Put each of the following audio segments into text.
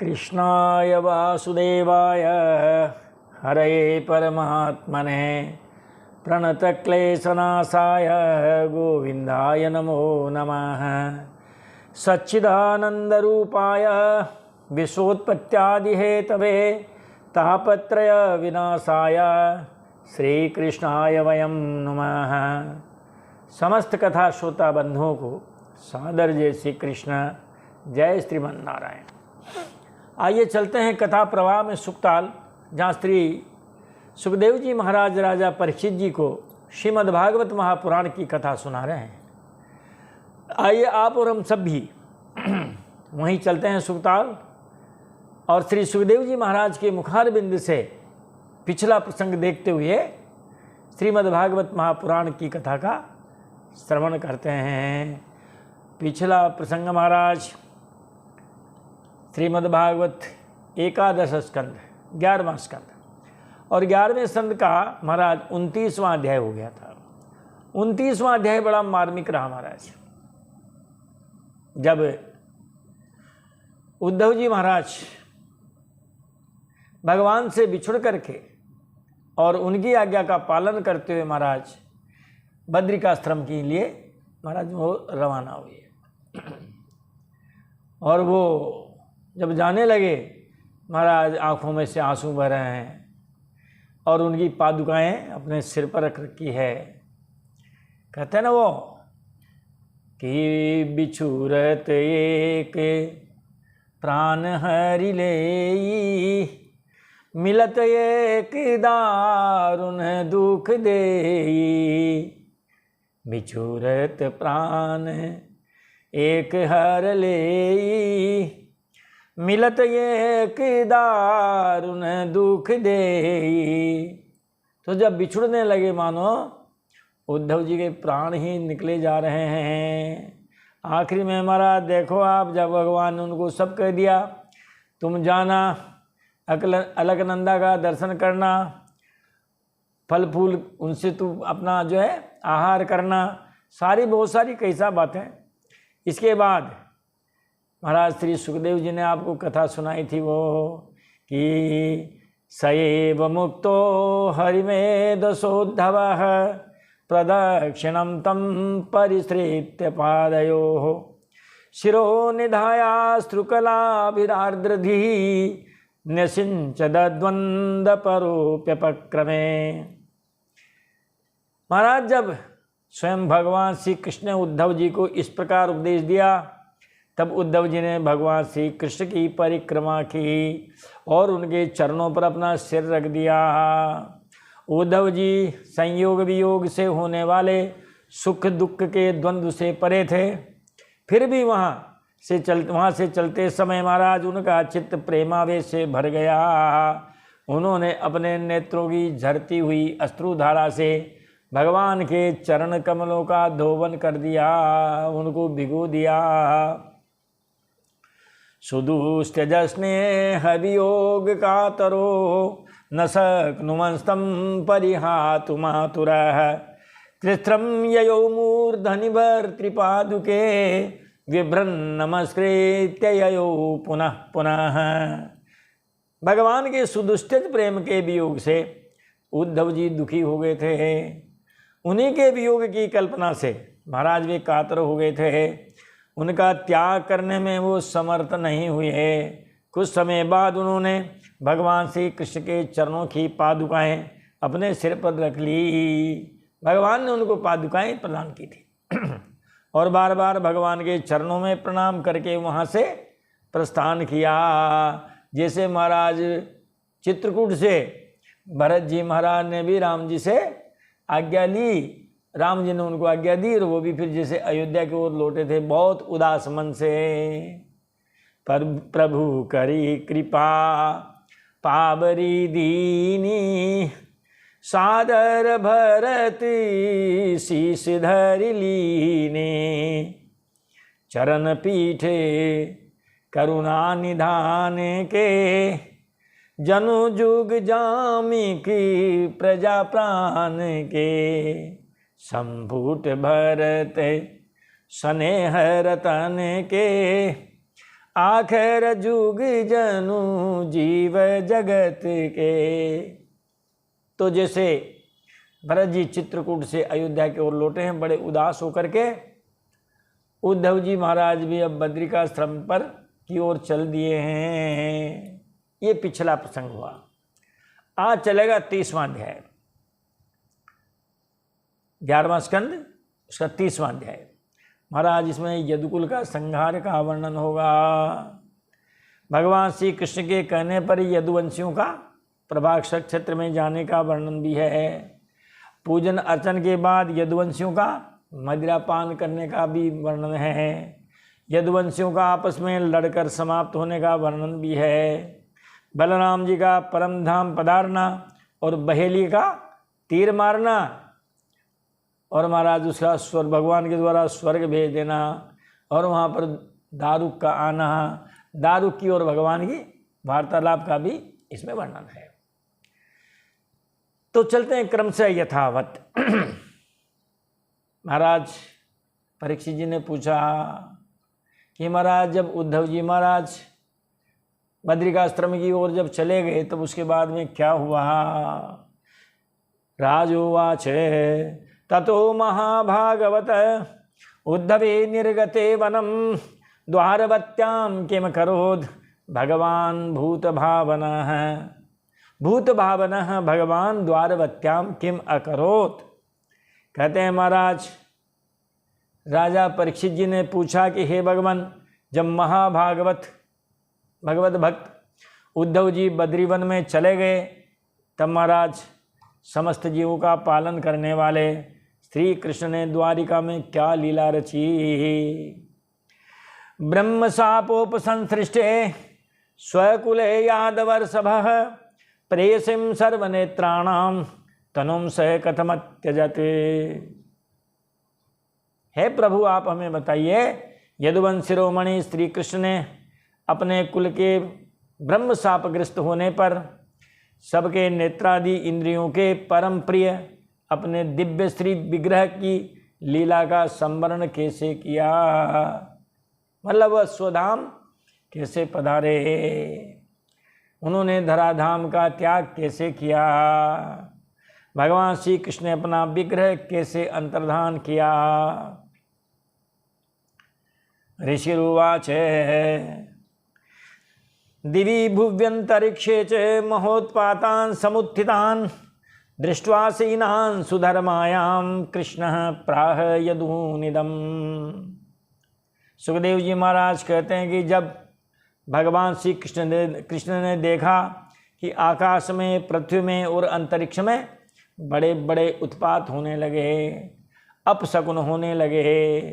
कृष्णाय वासुदेवाय हरये परमात्मने प्रणतक्लेशनाशाय गोविन्दाय नमो नमः। सच्चिदानन्दरूपाय विश्वोत्पत्त्यादिहेतवे तापत्रय विनाशाय श्रीकृष्णाय वयं नमः। समस्त कथा श्रोता बंधुओं को सादर जय श्री कृष्ण, जय श्रीमन्नारायण। आइए चलते हैं कथा प्रवाह में सुखताल, जहाँ श्री सुखदेव जी महाराज राजा परीक्षित जी को श्रीमद् भागवत महापुराण की कथा सुना रहे हैं। आइए आप और हम सब भी वहीं चलते हैं सुखताल, और श्री सुखदेव जी महाराज के मुखारबिंद से पिछला प्रसंग देखते हुए श्रीमद् भागवत महापुराण की कथा का श्रवण करते हैं। पिछला प्रसंग महाराज श्रीमद् भागवत एकादश स्कंद 11वां स्कंद, और 11वें स्कंद का महाराज 29वां अध्याय हो गया था। 29वां अध्याय बड़ा मार्मिक रहा महाराज। जब उद्धव जी महाराज भगवान से बिछुड़ करके और उनकी आज्ञा का पालन करते हुए महाराज बद्रिकाश्रम के लिए महाराज वो रवाना हुए, और वो जब जाने लगे महाराज आंखों में से आंसू बह रहे हैं, और उनकी पादुकाएं अपने सिर पर रख रखी है। कहते हैं ना वो कि बिछुरत एक प्राण हरि लेई, मिलत एक दारुण दुख देई। बिछुरत प्राण एक हर लेई, मिलत एक दारुण दुख देई। तो जब बिछुड़ने लगे मानो उद्धव जी के प्राण ही निकले जा रहे हैं। आखिरी में हमारा देखो आप, जब भगवान ने उनको सब कह दिया, तुम जाना अलकनंदा का दर्शन करना, फल फूल उनसे तू अपना जो है आहार करना, बहुत सारी कैसा बातें। इसके बाद महाराज श्री सुखदेव जी ने आपको कथा सुनाई थी वो कि सएव मुक्तो हरिमेधसोद्धव प्रदक्षिणं तं परिसृत्य पादयोः, शिरो निधायास्त्रुकलाभिरार्द्रधिः न्यसिंचदद्वन्द्वपरोप्यपक्रमे। महाराज जब स्वयं भगवान श्री कृष्ण ने उद्धव जी को इस प्रकार उपदेश दिया, तब उद्धव जी ने भगवान श्री कृष्ण की परिक्रमा की और उनके चरणों पर अपना सिर रख दिया। उद्धव जी संयोग वियोग से होने वाले सुख दुख के द्वंद्व से परे थे, फिर भी वहाँ से चलते समय महाराज उनका चित्त प्रेमावेश से भर गया। उन्होंने अपने नेत्रों की झरती हुई अश्रुधारा से भगवान के चरण कमलों का धोवन कर दिया, उनको भिगो दिया। सुदुस्त्यजस्ने हवियोग कातरो न शक्नुमस्तं परिहातुमातुरः, कृत्रं ययौ मूर्धनि भर्तृपादुके विभ्रन्नमस्कृत्य ययौ पुनः पुनः। भगवान के सुदुष्टज प्रेम के वियोग से उद्धव जी दुखी हो गए थे। उन्हीं के वियोग की कल्पना से महाराज वे कातर हो गए थे। उनका त्याग करने में वो समर्थ नहीं हुए। कुछ समय बाद उन्होंने भगवान श्री कृष्ण के चरणों की पादुकाएं अपने सिर पर रख ली। भगवान ने उनको पादुकाएं प्रदान की थी और बार बार भगवान के चरणों में प्रणाम करके वहाँ से प्रस्थान किया। जैसे महाराज चित्रकूट से भरत जी महाराज ने भी राम जी से आज्ञा ली, राम जी ने उनको आज्ञा दी, और वो भी फिर जैसे अयोध्या की ओर लौटे थे बहुत उदास मन से। पर प्रभु करी कृपा पावरी दीनी, सादर भरत शीश धरि लीने। चरण पीठे करुणा निधान के, जनु जुग जामी की प्रजा प्राण के। संपुट भरत स्नेह रतन के, आखिर जुग जनु जीव जगत के। तो जैसे भरत जी चित्रकूट से अयोध्या की ओर लौटे हैं बड़े उदास होकर के, उद्धव जी महाराज भी अब बद्रिकाश्रम पर की ओर चल दिए हैं। ये पिछला प्रसंग हुआ। आज चलेगा 30वां अध्याय, 11वां स्कंद उसका 30वां अध्याय। महाराज इसमें यदुकुल का संहार का वर्णन होगा। भगवान श्री कृष्ण के कहने पर यदुवंशियों का प्रभाक्षक क्षेत्र में जाने का वर्णन भी है। पूजन अर्चन के बाद यदुवंशियों का मदिरापान करने का भी वर्णन है। यदुवंशियों का आपस में लड़कर समाप्त होने का वर्णन भी है। बलराम जी का परम धाम पधारना और बहेली का तीर मारना, और महाराज उसका स्वर्ग भगवान के द्वारा स्वर्ग भेज देना, और वहाँ पर दारुक का आना, दारुक की और भगवान की वार्तालाप का भी इसमें वर्णन है। तो चलते हैं क्रम से यथावत। महाराज परीक्षित जी ने पूछा कि महाराज जब उद्धव जी महाराज बद्रिकाश्रम की ओर जब चले गए तब उसके बाद में क्या हुआ। राजोवाच ततो महाभागवत उद्धवे निर्गते वनम द्वारवत्याम किम करोद भगवान भूत भावनः। भूत भावनः भगवान द्वारवत्याम किम अकरोत। कहते हैं महाराज राजा परीक्षित जी ने पूछा कि हे भगवान, जब महाभागवत भगवत भक्त उद्धव जी बद्रीवन में चले गए तब महाराज समस्त जीवों का पालन करने वाले श्री कृष्ण ने द्वारिका में क्या लीला रची। ब्रह्म शापोपसंसृष्टे स्वकुले यादवर्षभः प्रेयसीं सर्वनेत्राणां तनुं स कथमत्यजत्। हे प्रभु आप हमें बताइए, यदुवंश शिरोमणि श्री कृष्ण ने अपने कुल के ब्रह्म शापग्रस्त होने पर सबके नेत्रादि इंद्रियों के परम प्रिय अपने दिव्य श्री विग्रह की लीला का संवरण कैसे किया, मतलब वह स्वधाम कैसे पधारे, उन्होंने धराधाम का त्याग कैसे किया, भगवान श्री कृष्ण ने अपना विग्रह कैसे अंतर्धान किया। ऋषिरुवाच दिवि भुव्यंतरिक्षे च महोत्पातान् समुत्थितान् दृष्ट्वा सीनान् सुधर्मायां कृष्णः प्राह यदूनिदम्। सुखदेव जी महाराज कहते हैं कि जब भगवान श्री कृष्ण ने देखा कि आकाश में, पृथ्वी में और अंतरिक्ष में बड़े बड़े उत्पात होने लगे, अपशकुन होने लगे,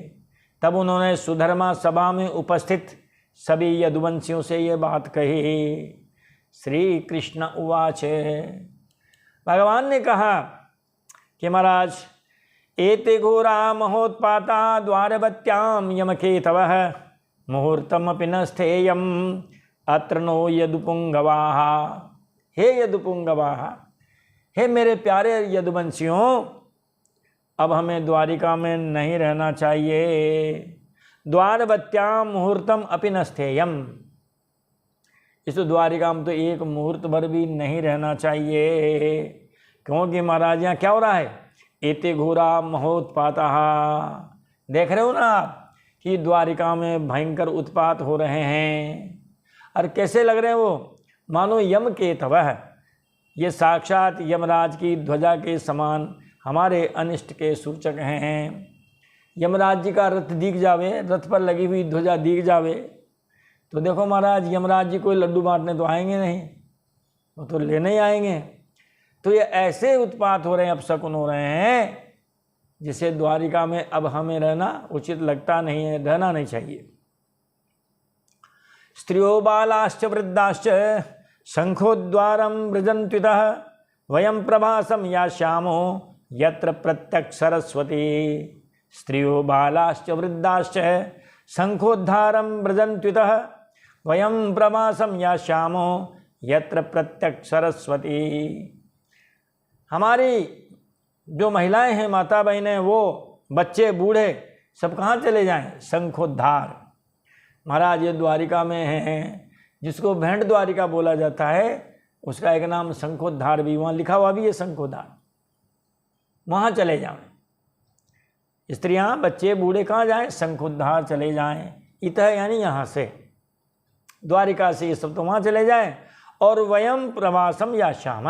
तब उन्होंने सुधर्मा सभा में उपस्थित सभी यदुवंशियों से ये बात कही। श्री कृष्ण उवाच, भगवान ने कहा कि महाराज एते घोरा महोत्पाता द्वारवत्याम यमकेतवः मुहूर्तमपि न स्थेयम् अत्र नो यदुपुंगवाः। हे यदुपुंगवाः, हे मेरे प्यारे यदुवंशियों, अब हमें द्वारिका में नहीं रहना चाहिए। द्वारवत्याम मुहूर्तम अपि न स्थेयम, इस द्वारिका में तो एक मुहूर्त भर भी नहीं रहना चाहिए, क्योंकि महाराज यहाँ क्या हो रहा है, एते घोरा महोत्पाता। देख रहे हो ना आप कि द्वारिका में भयंकर उत्पात हो रहे हैं, और कैसे लग रहे हैं वो, मानो यम के तवह, ये साक्षात यमराज की ध्वजा के समान हमारे अनिष्ट के सूचक हैं। यमराज जी का रथ दिख जावे, रथ पर लगी हुई ध्वजा दिख जावे तो देखो महाराज यमराज जी कोई लड्डू बांटने तो आएंगे नहीं, वो तो लेने ही आएंगे। तो ये ऐसे उत्पात हो रहे हैं, अपशकुन हो रहे हैं, जिसे द्वारिका में अब हमें रहना उचित लगता नहीं है, रहना नहीं चाहिए। स्त्रियो बालाश्च वृद्धाश्च शंखोद्वारम वृजन्त्वितः वयं प्रभासम यास्यामो यत्र प्रत्यक्ष सरस्वती। स्त्रियो बालाश्च वृद्धाश्च शंखोद्धारम वृजन्त्वितः वयं प्रभासम यास्यामो यत्र प्रत्यक्ष सरस्वती। हमारी जो महिलाएं हैं, माता बहनें, वो बच्चे बूढ़े सब कहाँ चले जाएं, शंखोद्धार महाराज ये द्वारिका में है, जिसको भेंट द्वारिका बोला जाता है, उसका एक नाम शंखोद्धार भी, वहाँ लिखा हुआ भी है शंखोद्धार, वहाँ चले जाएं। स्त्रियाँ बच्चे बूढ़े कहाँ जाएं? शंखोद्धार चले जाएं। इतः यानी यहाँ से, द्वारिका से ये सब तो वहाँ चले जाएं। और वयम प्रवासम या श्याम,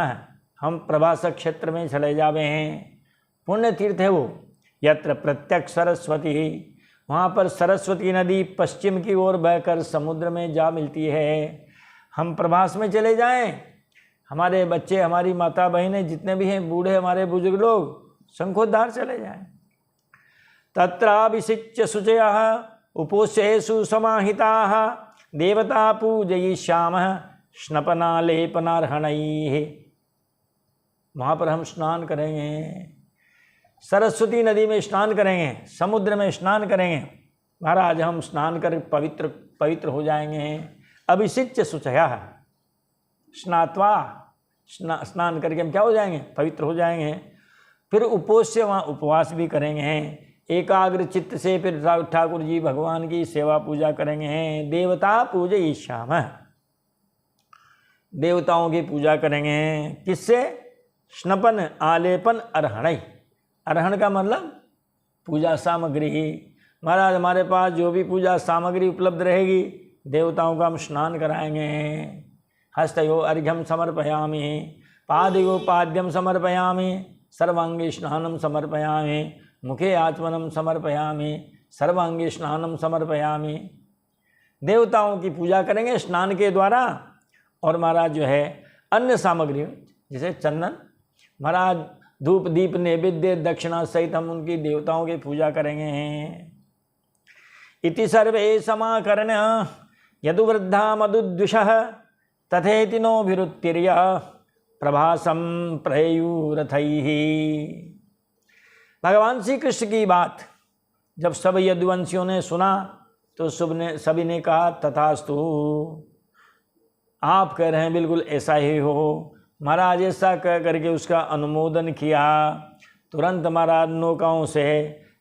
हम प्रवास क्षेत्र में चले जावे हैं। पुण्य तीर्थ है वो, यत्र प्रत्यक्ष सरस्वती, वहाँ पर सरस्वती नदी पश्चिम की ओर बहकर समुद्र में जा मिलती है। हम प्रवास में चले जाएं, हमारे बच्चे, हमारी माता बहनें जितने भी हैं, बूढ़े हमारे बुजुर्ग लोग, शंखोद्धार चले जाएं। तत्राभिषिच्य शुचयः उपोष्येषु समाहिताः देवता पूजयिष्यामः स्नपनालेपनार्हणैः। वहाँ पर हम स्नान करेंगे, सरस्वती नदी में स्नान करेंगे, समुद्र में स्नान करेंगे। महाराज हम स्नान कर पवित्र हो जाएंगे। अभिषिच्य शुचयः, स्नात्वा, स्नान करके हम क्या हो जाएंगे? पवित्र हो जाएंगे। फिर उपोष्य, वहाँ उपवास भी करेंगे, एकाग्र चित्त से फिर ठाकुर जी भगवान की सेवा पूजा करेंगे। देवता पूजयिष्यामः, देवताओं की पूजा करेंगे। किससे? स्नपन आलेपन अर्हणै, अर्हण का मतलब पूजा सामग्री। महाराज हमारे पास जो भी पूजा सामग्री उपलब्ध रहेगी, देवताओं का हम स्नान कराएंगे। हस्तयो अर्घ्यम समर्पयामि, पादयो पाद्यम समर्पयामि, सर्वांगी स्नानम समर्पयामि, मुखे आचमनम समर्पयामि, सर्वांगी स्नानम समर्पयामि। देवताओं की पूजा करेंगे स्नान के द्वारा। और महाराज जो है अन्य सामग्री, जैसे चंदन, महाराज धूप दीप नैवेद्य दक्षिणा सहित हम उनकी देवताओं की पूजा करेंगे। इति सर्वे समाकर्ण यदु वृद्धा मधुद्विषः तथेति नोभिरुत्तिर्य प्रभासम प्रयुरथैः। भगवान श्री कृष्ण की बात जब सब यदुवंशियों ने सुना तो सभी ने कहा तथास्तु, आप कह रहे हैं बिल्कुल ऐसा ही हो। महाराज ऐसा कह करके उसका अनुमोदन किया। तुरंत महाराज नौकाओं से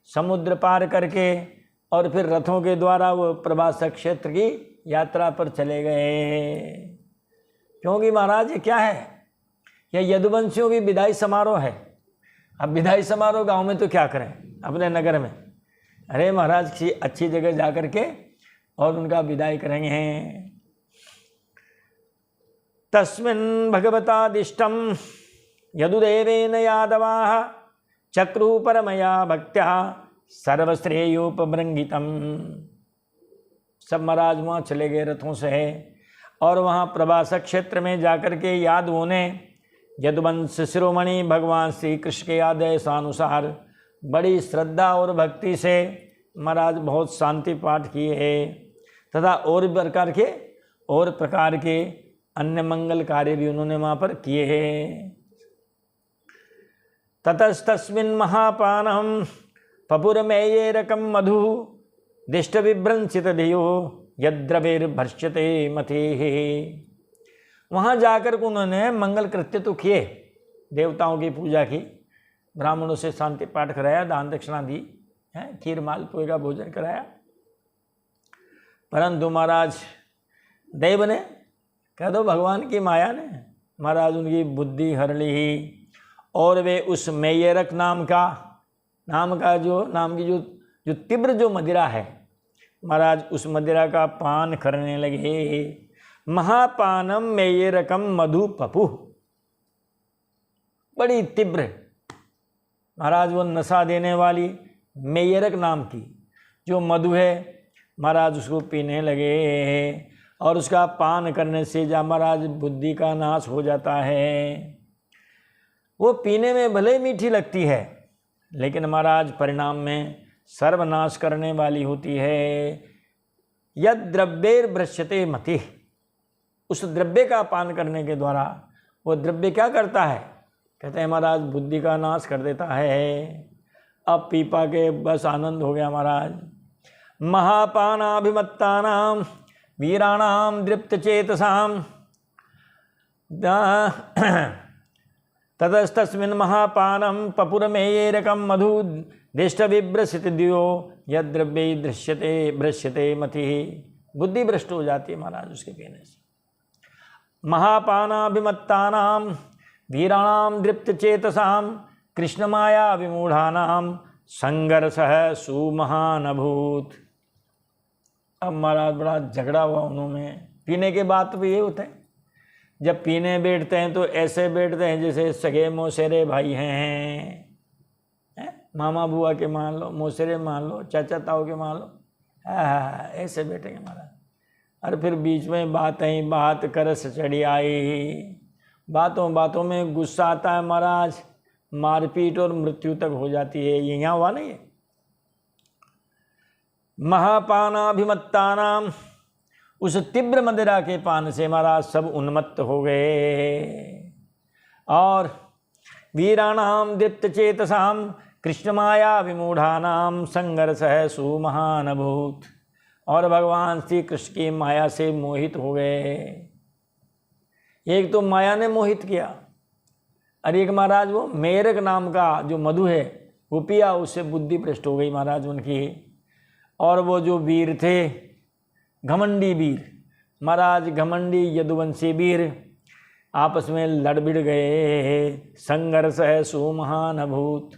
समुद्र पार करके और फिर रथों के द्वारा वो प्रभास क्षेत्र की यात्रा पर चले गए। क्योंकि महाराज ये क्या है? यह यदुवंशियों की विदाई समारोह है। अब विदाई समारोह गांव में तो क्या करें, अपने नगर में? अरे महाराज किसी अच्छी जगह जा कर के और उनका विदाई करेंगे। तस्मिन् भगवतादिष्टं यदुदेवेन यादवाः चक्रुः परमया भक्त्या सर्वश्रेयोपबृंहितम्। सब महाराज वहाँ चले गए रथों से, और वहाँ प्रभास क्षेत्र में जाकर के यादवों ने यदुवंश शिरोमणि भगवान श्री कृष्ण के आदेशानुसार बड़ी श्रद्धा और भक्ति से महाराज बहुत शांति पाठ किए तथा और प्रकार के अन्य मंगल कार्य भी उन्होंने वहाँ पर किए हैं। ततस्तस्मिन् महापानम पपुरमेयेरकं मधु दिष्ट विभ्रंसित धियो यद्रवेर्भर्ष्यते मतेः। वहाँ जाकर के उन्होंने मंगल कृत्य तो किए, देवताओं की पूजा की, ब्राह्मणों से शांति पाठ कराया, दान दक्षिणा दी, खीर मालपुए का भोजन कराया। परंतु महाराज देव ने, कह दो भगवान की माया ने, महाराज उनकी बुद्धि हर ली और वे उस मेयरक नाम की जो तीव्र जो मदिरा है, महाराज उस मदिरा का पान करने लगे। महापानम मेयरकम मधु पपु, बड़ी तीव्र महाराज वो नशा देने वाली मेयरक नाम की जो मधु है, महाराज उसको पीने लगे। और उसका पान करने से जा महाराज बुद्धि का नाश हो जाता है। वो पीने में भले मीठी लगती है, लेकिन महाराज परिणाम में सर्वनाश करने वाली होती है। यद द्रव्यैर्भ्रश्यते मतिः, उस द्रव्य का पान करने के द्वारा वो द्रव्य क्या करता है? कहते हैं महाराज बुद्धि का नाश कर देता है। अब पी पा के बस आनंद हो गया महाराज। महापानाभिमत्तानां वीराणां दृप्तचेतसां ततस्तस्मिन् महापानं पपुरमेयेरकं मधु दिष्टविभ्रसितधियो यद्द्रव्यै भ्रश्यते मतिः बुद्धि भ्रष्ट हो जाती है महाराज उसके पीने से। महापानाभिमत्तानां वीराणां दृप्त चेतसां कृष्ण माया विमूढ़ानां संघर्षः सुमहान अभूत। अब महाराज बड़ा झगड़ा हुआ उन्होंने। पीने के बाद तो ये होता है, जब पीने बैठते हैं तो ऐसे बैठते हैं जैसे सगे मौसेरे भाई हैं, मामा बुआ के मान लो, मौसेरे मान लो, चाचा ताऊ के मान लो, ऐसे बैठेंगे महाराज। और फिर बीच में बात करस चढ़ी आई, बातों बातों में गुस्सा आता है महाराज, मारपीट और मृत्यु तक हो जाती है। ये यहाँ हुआ नहीं है। महापानाभिमत्तानाम, उस तीव्र मदिरा के पान से महाराज सब उन्मत्त हो गए। और वीराणाम दीप्त चेतसाम कृष्ण माया विमूढ़ानाम संघर्ष है सुमहान अभूत। और भगवान श्री कृष्ण की माया से मोहित हो गए। एक तो माया ने मोहित किया, और एक महाराज वो मेरक नाम का जो मधु है वो पिया, उससे बुद्धि भ्रष्ट हो गई महाराज उनकी। और वो जो वीर थे घमंडी वीर, महाराज घमंडी यदुवंशी वीर आपस में लड़ भिड़ गए। संघर्ष है सुमहान अभूत।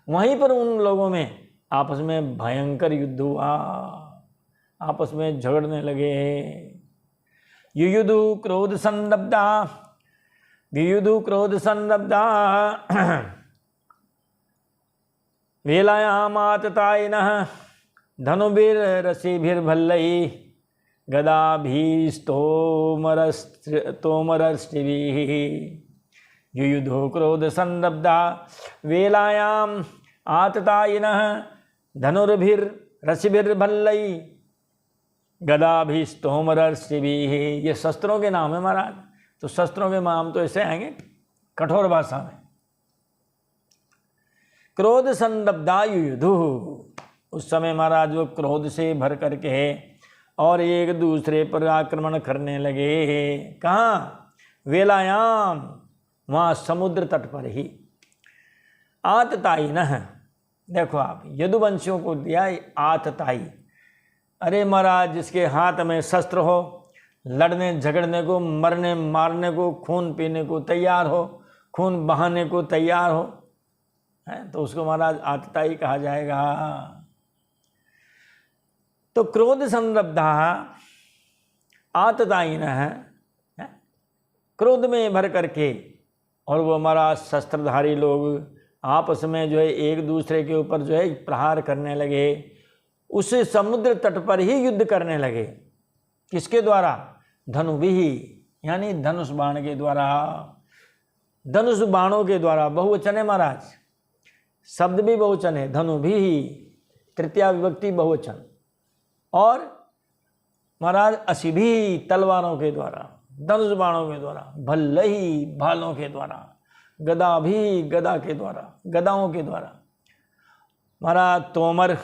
वहीं पर उन लोगों में आपस में भयंकर युद्ध हुआ, आपस में झगड़ने लगे। युयुधु क्रोध संरब्धा, वियुधु क्रोध संरब्धा वेलायामाततायिनः धनुभिर्रसिभिर्भल्लैः गदाभिस्तोमरस्त्रिभिः। युयुधो क्रोध संरब्धा वेलायाम आततायिनः धनुर्भिर्रसिभिर्भल्लैः गदाभिस्तोमरस्त्रिभिः। ये शस्त्रों के नाम है महाराज। तो शस्त्रों के नाम तो ऐसे आएंगे कठोर भाषा में। क्रोध संरब्धा युयुधु, उस समय महाराज वो क्रोध से भर करके और एक दूसरे पर आक्रमण करने लगे। कहाँ? वेलायाम, वहाँ समुद्र तट पर ही। आतताई न, देखो आप यदुवंशियों को दिया आतताई। अरे महाराज जिसके हाथ में शस्त्र हो, लड़ने झगड़ने को, मरने मारने को, खून पीने को तैयार हो, खून बहाने को तैयार हो, है तो उसको महाराज आतताई कहा जाएगा। तो क्रोध संरब्धा आततायिन है, क्रोध में भर करके, और वो हमारा शस्त्रधारी लोग आपस में जो है एक दूसरे के ऊपर जो है प्रहार करने लगे। उस समुद्र तट पर ही युद्ध करने लगे। किसके द्वारा? धनु भी, यानी धनुष बाण के द्वारा। धनुष बाणों के द्वारा। बहुवचन है महाराज, शब्द भी बहुवचन है। धनु भी, तृतीया विभक्ति बहुवचन। और महाराज असी भी, तलवारों के द्वारा, धनुष बाणों के द्वारा। भल्लही, भालों के द्वारा। गदा भी, गदा के द्वारा, गदाओं के द्वारा। महाराज तोमर,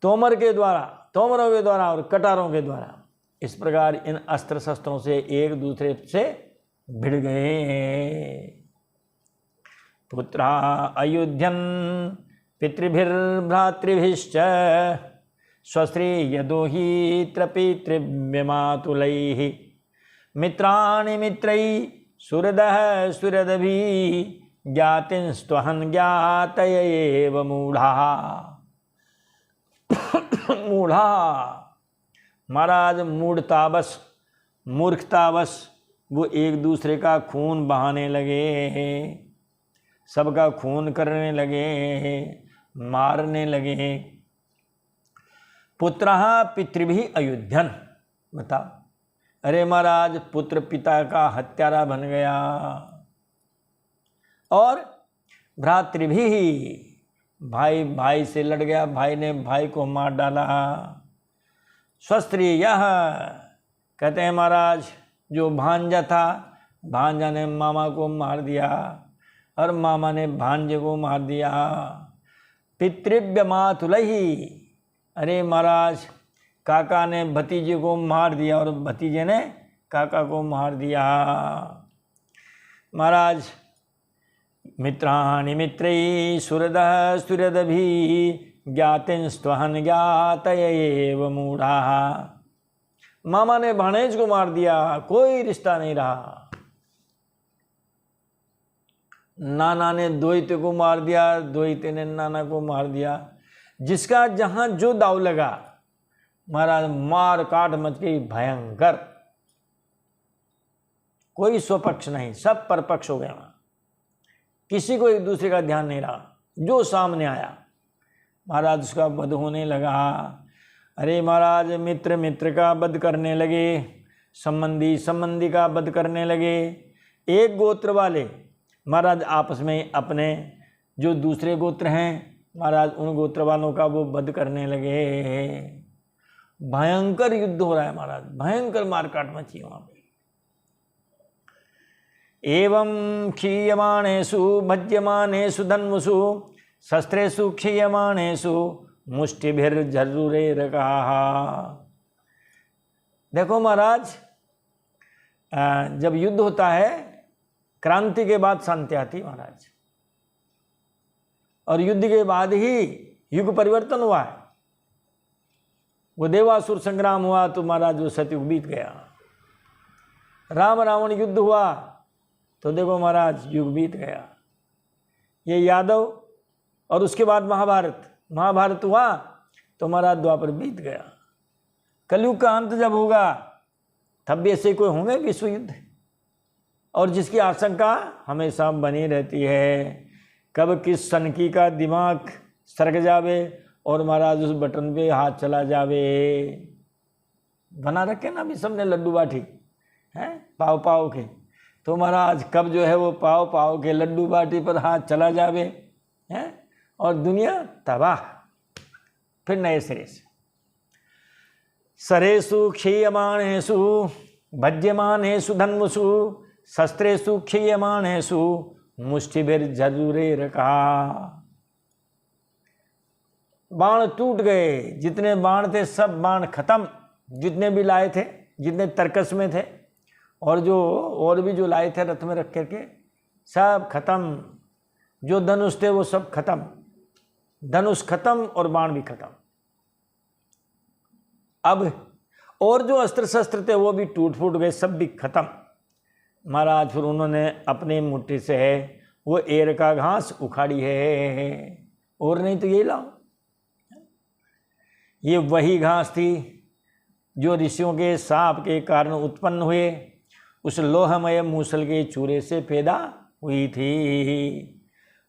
तोमर के द्वारा, तोमरों के द्वारा, और कटारों के द्वारा। इस प्रकार इन अस्त्र शस्त्रों से एक दूसरे से भिड़ गए। पुत्रा अयुध्यन पितृभिर्भ्रातृभिश्च स्वस्त्री यदोहित्र पितृव्यमातुलैः मित्राणि मित्रैः सुहृदः सुहृदभिः ज्ञातिंस्त्वहन् ज्ञातय एव मूढ़ाः। मूढ़ा, महाराज मूढ़तावश, मूर्खतावश वो एक दूसरे का खून बहाने लगे, सबका खून करने लगे, मारने लगे। पुत्रः पितृभिः अयुध्यन, बताओ। अरे महाराज पुत्र पिता का हत्यारा बन गया। और भ्रातृभिः, भाई भाई से लड़ गया, भाई ने भाई को मार डाला। स्वस्त्रियः, कहते हैं महाराज जो भांजा था, भांजा ने मामा को मार दिया, और मामा ने भांजे को मार दिया। पितृव्यमातुलैः, अरे महाराज काका ने भतीजे को मार दिया, और भतीजे ने काका को मार दिया। महाराज मित्राणि मित्रैः सुहृदः सुहृदभिः ज्ञातिंस्त्वहन ज्ञातयैव मूढ़ाः। मामा ने भाणेज को मार दिया, कोई रिश्ता नहीं रहा। नाना ने द्वैत को मार दिया, द्वैत ने नाना को मार दिया। जिसका जहां जो दाव लगा महाराज मार काट मच गई भयंकर। कोई स्वपक्ष नहीं, सब परपक्ष हो गया। किसी को एक दूसरे का ध्यान नहीं रहा। जो सामने आया महाराज उसका वध होने लगा। अरे महाराज मित्र मित्र का वध करने लगे, संबंधी संबंधी का वध करने लगे। एक गोत्र वाले महाराज आपस में अपने जो दूसरे गोत्र हैं महाराज उन गोत्र वालों का वो वध करने लगे। भयंकर युद्ध हो रहा है महाराज, भयंकर मारकाट मची वहां पे। एवं क्षीयमाणेषु भज्यमानेषु धन्वसु शस्त्रेषु क्षीयमाणेषु मुष्टिभिर्जरुरैरकाः। देखो महाराज, जब युद्ध होता है क्रांति के बाद शांति आती महाराज, और युद्ध के बाद ही युग परिवर्तन हुआ है। वो देवासुर संग्राम हुआ तो महाराज वो सतयुग बीत गया। राम रावण युद्ध हुआ तो देखो महाराज युग बीत गया। ये यादव, और उसके बाद महाभारत हुआ तो महाराज द्वापर बीत गया। कलयुग का अंत जब होगा तब भी ऐसे कोई होंगे विश्व युद्ध, और जिसकी आशंका हमेशा बनी रहती है कब किस सनकी का दिमाग सरक जावे और महाराज उस बटन पे हाथ चला जावे। बना रखे ना अभी सबने लड्डू बाटी हैं पाव पाव के, तो महाराज कब जो है वो पाव पाव के लड्डू बाटी पर हाथ चला जावे हैं और दुनिया तबाह, फिर नए सिरे से। सरेषु क्षीयमाणेषु भज्यमानेषु धन्वसु शस्त्रेषु क्षीयमाणेषु मुष्टिभिर्जरुरैरकाः। बाण टूट गए, जितने बाण थे सब बाण खत्म, जितने भी लाए थे, जितने तर्कस में थे और भी जो लाए थे रथ में रख करके सब खत्म। जो धनुष थे वो सब खत्म, धनुष खत्म और बाण भी खत्म। अब और जो अस्त्र शस्त्र थे वो भी टूट फूट गए, सब भी खत्म। महाराज फिर उन्होंने अपनी मुट्ठी से वो एर का घास उखाड़ी है, और नहीं तो यही लाओ। ये वही घास थी जो ऋषियों के साप के कारण उत्पन्न हुए उस लोहमय मूसल के चूरे से पैदा हुई थी।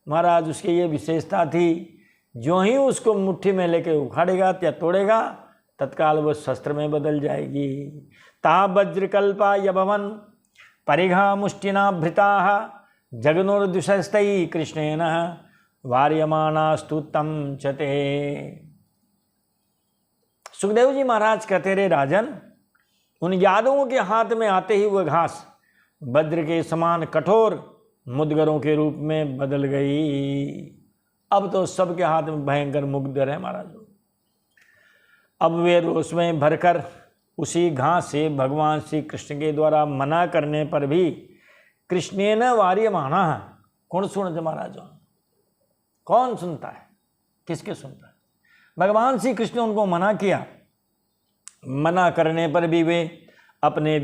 महाराज उसकी ये विशेषता थी, जो ही उसको मुट्ठी में लेके उखाड़ेगा या तोड़ेगा तत्काल वो शस्त्र में बदल जाएगी। ता वज्रकल्पा यभवन परिघा मुष्टिना भृताः जगनुर्दुषस्तै कृष्णेन वार्यमाणास्तु तं च ते। सुखदेव जी महाराज कहते रहे, राजन उन यादवों के हाथ में आते ही वह घास वज्र के समान कठोर मुदगरों के रूप में बदल गई। अब तो सबके हाथ में भयंकर मुद्गर है महाराज। अब वे रोष में भरकर उसी घास से भगवान श्री कृष्ण के द्वारा मना करने पर भी कृष्णेन वार्यमाणा। कौन सुनते महाराज? कौन सुनता है? किसके सुनता है? भगवान श्री कृष्ण ने उनको मना किया, मना करने पर भी वे अपने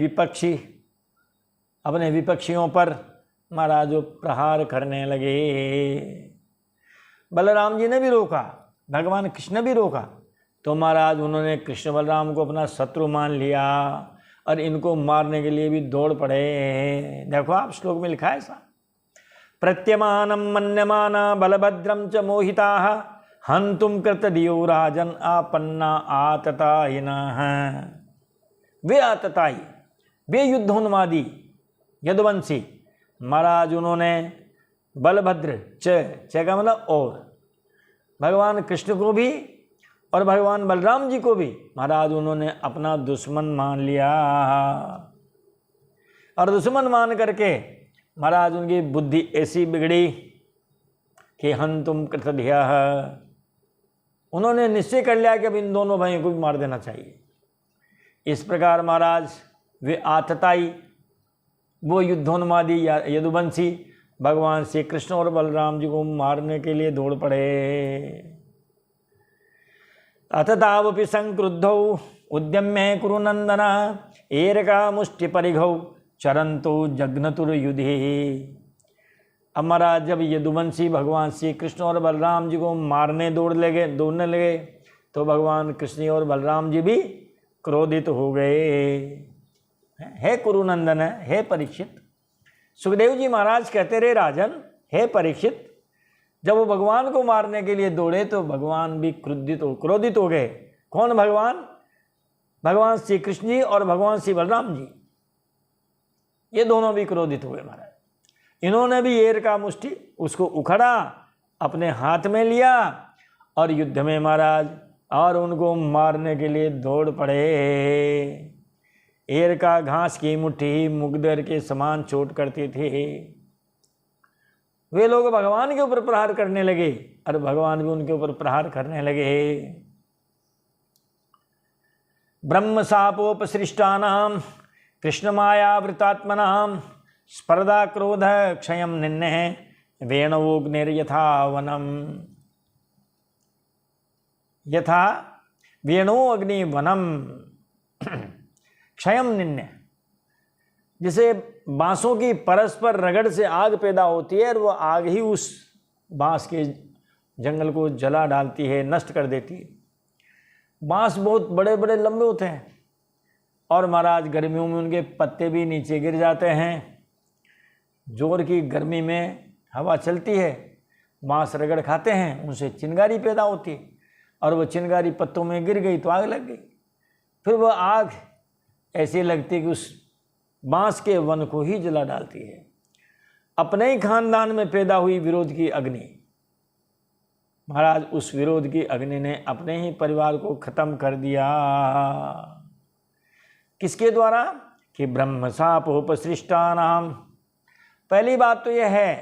विपक्षियों पर महाराज प्रहार करने लगे। बलराम जी ने भी रोका, भगवान कृष्ण ने भी रोका, तो महाराज उन्होंने कृष्ण बलराम को अपना शत्रु मान लिया और इनको मारने के लिए भी दौड़ पड़े। देखो आप श्लोक में लिखा है ऐसा, प्रत्यमानम मन्यमाना बलभद्रम च मोहिताः हंतुम कृतधियो राजन आपन्ना आततायिनः। वे आतताई, वे युद्धोन्मादी यदुवंशी महाराज उन्होंने बलभद्र च का मतलब और भगवान कृष्ण को भी और भगवान बलराम जी को भी महाराज उन्होंने अपना दुश्मन मान लिया। और दुश्मन मान करके महाराज उनकी बुद्धि ऐसी बिगड़ी कि हंतुम कृतधियः, उन्होंने निश्चय कर लिया कि अब इन दोनों भाइयों को भी मार देना चाहिए। इस प्रकार महाराज वे आतताई, वो युद्धोन्मादी यदुवंशी भगवान श्री कृष्ण और बलराम जी को मारने के लिए दौड़ पड़े। अथ तावपि संक्रुद्धौ उद्यम्य कुरुनंदन एरका मुष्टि परिघौ चरंतो जघ्नतुर्युधे। अब महाराज जब यदुवंशी भगवान श्री कृष्ण और बलराम जी को मारने दौड़ने लगे तो भगवान कृष्ण और बलराम जी भी क्रोधित हो गए। हे कुरुनंदन, हे परीक्षित। सुखदेव जी महाराज कहते रहे, राजन हे परीक्षित, जब वो भगवान को मारने के लिए दौड़े तो भगवान भी क्रोधित हो गए। कौन भगवान? भगवान श्री कृष्ण जी और भगवान श्री बलराम जी, ये दोनों भी क्रोधित हुए महाराज। इन्होंने भी एर का मुष्टि उसको उखड़ा, अपने हाथ में लिया और युद्ध में महाराज और उनको मारने के लिए दौड़ पड़े। एर का घास की मुट्ठी मुगदर के समान चोट करती थी। वे लोग भगवान के ऊपर प्रहार करने लगे और भगवान भी उनके ऊपर प्रहार करने लगे। ब्रह्म सापोपसृष्टानां कृष्ण मायावृतात्मनां स्पर्धा क्रोध क्षयं निन्ने वेणोऽग्निर्यथा वनम। यथा वेणो अग्नि वनम क्षयं निन्ने, जिसे बांसों की परस्पर रगड़ से आग पैदा होती है और वो आग ही उस बांस के जंगल को जला डालती है, नष्ट कर देती है। बांस बहुत बड़े बड़े लंबे होते हैं और महाराज गर्मियों में उनके पत्ते भी नीचे गिर जाते हैं। जोर की गर्मी में हवा चलती है, बांस रगड़ खाते हैं, उनसे चिंगारी पैदा होती है और वो चिंगारी पत्तों में गिर गई तो आग लग गई। फिर वह आग ऐसी लगती है कि उस बांस के वन को ही जला डालती है। अपने ही खानदान में पैदा हुई विरोध की अग्नि, महाराज उस विरोध की अग्नि ने अपने ही परिवार को खत्म कर दिया। किसके द्वारा? कि ब्रह्म सापोपसृष्टानाम। पहली बात तो यह है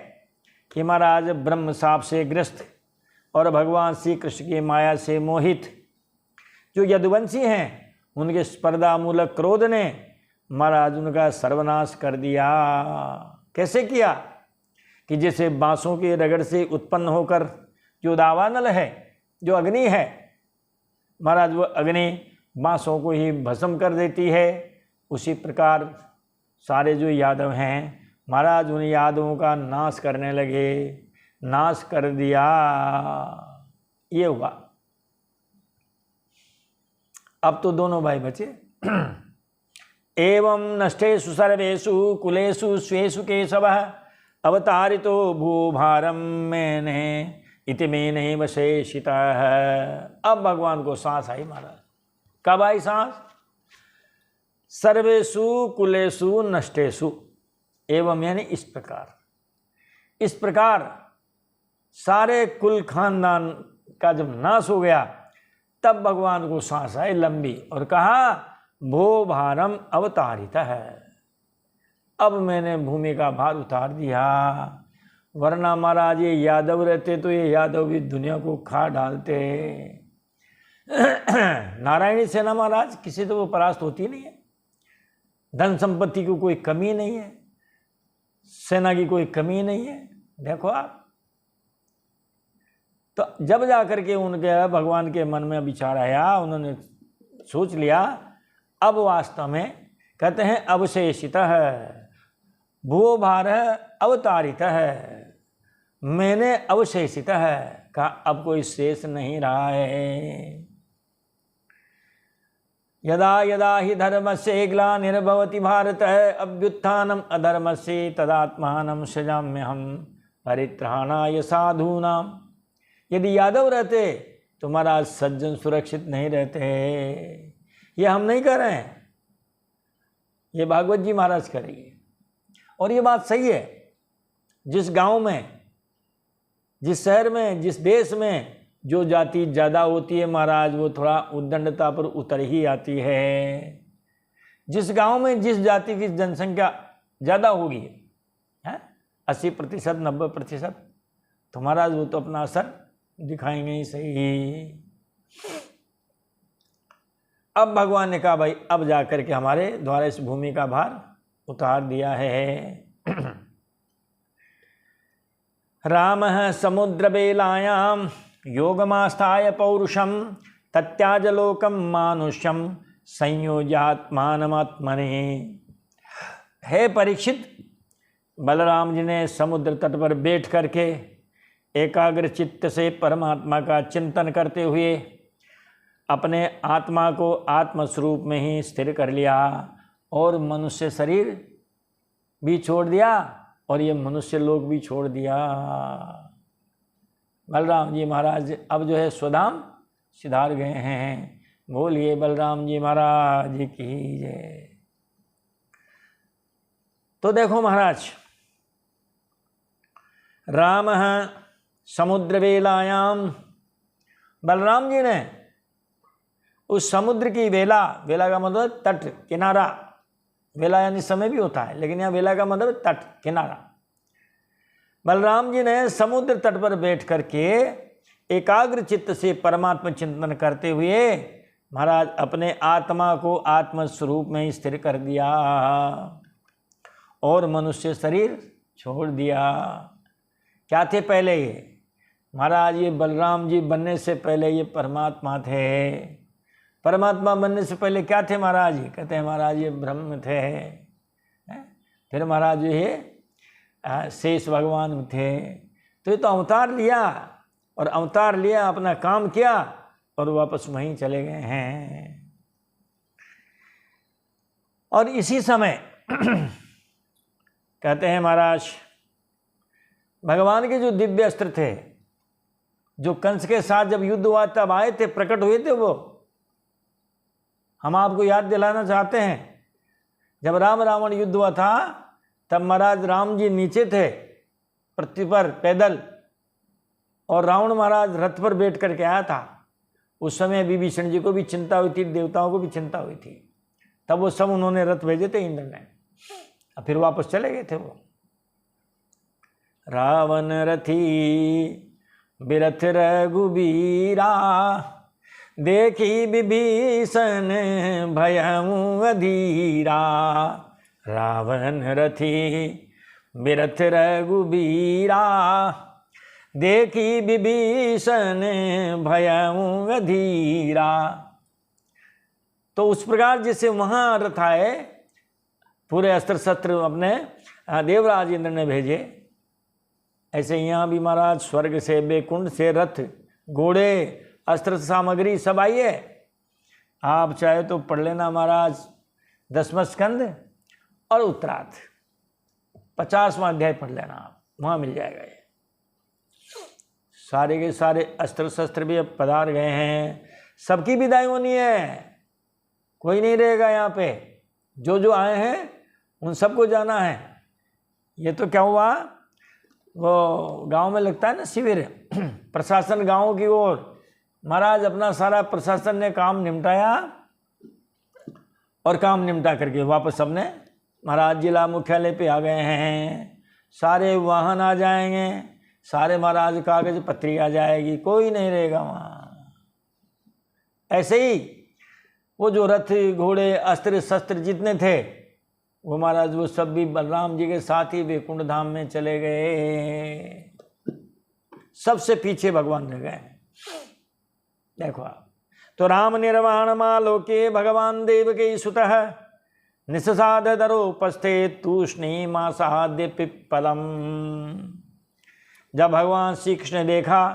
कि महाराज ब्रह्म साप से ग्रस्त और भगवान श्री कृष्ण की माया से मोहित जो यदुवंशी हैं, उनके स्पर्धा मूलक क्रोध ने महाराज उनका सर्वनाश कर दिया। कैसे किया? कि जैसे बांसों के रगड़ से उत्पन्न होकर जो दावानल है, जो अग्नि है, महाराज वो अग्नि बांसों को ही भस्म कर देती है, उसी प्रकार सारे जो यादव हैं महाराज उन यादवों का नाश करने लगे, नाश कर दिया। ये हुआ। अब तो दोनों भाई बचे। एवं नष्टेषु सर्वेषु कुलेषु स्वेषु केशवः अवतारितो भूभारम मैंने इति में नहीं वशेषितः। अब भगवान को सांस आई महाराज। कब आई सांस? सर्वेषु कुलेषु नष्टेषु, एवं यानी इस प्रकार सारे कुल खानदान का जब नाश हो गया तब भगवान को सांस आई लंबी और कहा भो भारम अवतारिता है। अब मैंने भूमि का भार उतार दिया, वरना महाराज ये यादव रहते तो ये यादव भी दुनिया को खा डालते। नारायणी सेना महाराज किसी तो वो परास्त होती नहीं है, धन संपत्ति की कोई कमी नहीं है, सेना की कोई कमी नहीं है। देखो आप, तो जब जाकर के उनके भगवान के मन में विचार आया, उन्होंने सोच लिया अब वास्तव में कहते हैं अवशेषितः भूो भार अवतारितः, मैंने अवशेषितः कहा अब कोई शेष नहीं रहा है। यदा यदा हि धर्मस्य ग्लानिर्भवति भारत अभ्युत्थानम् अधर्मस्य तदात्मानं सृजाम्यहम् परित्राणाय साधूनां। यदि यादव रहते तो महाराज सज्जन सुरक्षित नहीं रहते। ये हम नहीं कर रहे हैं, ये भागवत जी महाराज करेंगे। और ये बात सही है, जिस गांव में, जिस शहर में, जिस देश में जो जाति ज़्यादा होती है महाराज वो थोड़ा उद्दंडता पर उतर ही आती है। जिस गांव में जिस जाति की जनसंख्या ज़्यादा होगी 80%, 90%, तो महाराज वो तो अपना असर दिखाएंगे ही सही। अब भगवान ने कहा भाई अब जाकर के हमारे द्वारा इस भूमि का भार उतार दिया है। रामः समुद्रबेलायां योगमास्थाय पौरुषं तत्याजलोकम मानुष्यम संयोजात्मानमात्मने। हे परीक्षित, बलराम जी ने समुद्र तट पर बैठ करके एकाग्र चित्त से परमात्मा का चिंतन करते हुए अपने आत्मा को आत्मस्वरूप में ही स्थिर कर लिया और मनुष्य शरीर भी छोड़ दिया और ये मनुष्य लोग भी छोड़ दिया। बलराम जी महाराज अब जो है स्वधाम सिधार गए हैं। बोलिए बलराम जी महाराज की जय। तो देखो महाराज, राम समुद्र वेलायाम, बलराम जी ने उस समुद्र की वेला, वेला का मतलब तट किनारा, वेला यानी समय भी होता है लेकिन यहाँ वेला का मतलब तट किनारा। बलराम जी ने समुद्र तट पर बैठ करके एकाग्र चित्त से परमात्मा चिंतन करते हुए महाराज अपने आत्मा को आत्मस्वरूप में ही स्थिर कर दिया और मनुष्य शरीर छोड़ दिया। क्या थे पहले ये महाराज? ये बलराम जी बनने से पहले ये परमात्मा थे। परमात्मा बनने से पहले क्या थे महाराज? ये कहते हैं महाराज ये ब्रह्म थे। फिर महाराज ये शेष भगवान थे। तो ये तो अवतार लिया और अवतार लिया, अपना काम किया और वापस वहीं चले गए हैं। और इसी समय कहते हैं महाराज भगवान के जो दिव्य अस्त्र थे, जो कंस के साथ जब युद्ध हुआ तब आए थे, प्रकट हुए थे, वो हम आपको याद दिलाना चाहते हैं। जब राम रावण युद्ध हुआ था तब महाराज राम जी नीचे थे पृथ्वी पर पैदल और रावण महाराज रथ पर बैठ करके आया था। उस समय विभीषण जी को भी चिंता हुई थी, देवताओं को भी चिंता हुई थी। तब वो सब उन्होंने रथ भेजे थे इंद्र ने, फिर वापस चले गए थे वो। रावण रथी बिरथ रघुबीरा, देखी विभीषण भयउ अधीरा। रावण रथी बिरथ रघुबीरा, देखी विभीषण भयउ अधीरा। तो उस प्रकार जैसे वहाँ रथ आए, पूरे अस्त्र शस्त्र अपने देवराज इंद्र ने भेजे, ऐसे यहाँ भी महाराज स्वर्ग से बैकुंठ से रथ घोड़े अस्त्र सामग्री सब आई है। आप चाहे तो पढ़ लेना महाराज 10वां स्कंद और उत्तरार्ध 50वां अध्याय पढ़ लेना, आप वहाँ मिल जाएगा। ये सारे के सारे अस्त्र शस्त्र भी अब पधार गए हैं। सबकी विदाई होनी है, कोई नहीं रहेगा यहाँ पे। जो जो आए हैं उन सबको जाना है। ये तो क्या हुआ, वो गांव में लगता है ना शिविर, प्रशासन गांव की ओर, महाराज अपना सारा प्रशासन ने काम निपटाया और काम निपटा करके वापस सबने महाराज जिला मुख्यालय पे आ गए हैं। सारे वाहन आ जाएंगे, सारे महाराज कागज पत्री आ जाएगी, कोई नहीं रहेगा वहाँ। ऐसे ही वो जो रथ घोड़े अस्त्र शस्त्र जितने थे वो महाराज वो सब भी बलराम जी के साथ ही वैकुंठ धाम में चले गए। सबसे पीछे भगवान रह गए। देखो आप, तो राम निर्वाण मालोके भगवान देव के सुतः निस्साद दरोपस्थे तूष्णी मासाद्य पिप्पलम। जब भगवान श्री कृष्ण ने देखा